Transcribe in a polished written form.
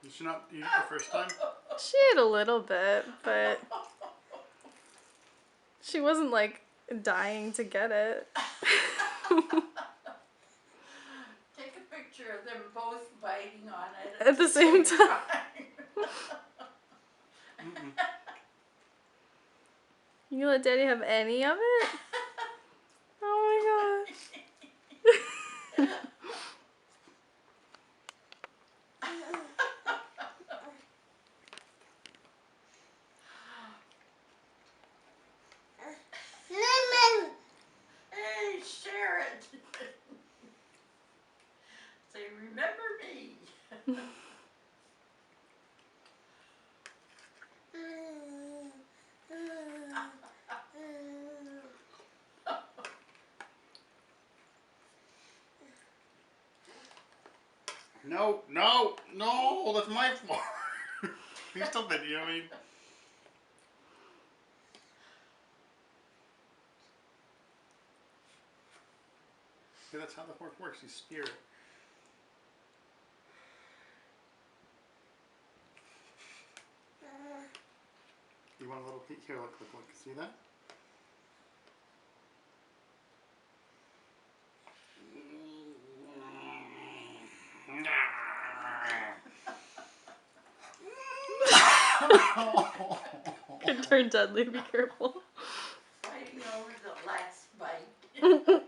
Did she not eat it the first time? She ate a little bit, but she wasn't like dying to get it. Take a picture of them both biting on it At the same time. You let Daddy have any of it? Oh my gosh. Hey, share it. Say, remember me. No, no, no, that's my fault. You still videoing? See, that's how the fork works. You steer it. You want a little peek? Here, look. See that? Could turn deadly, be careful. Fighting over the last bite.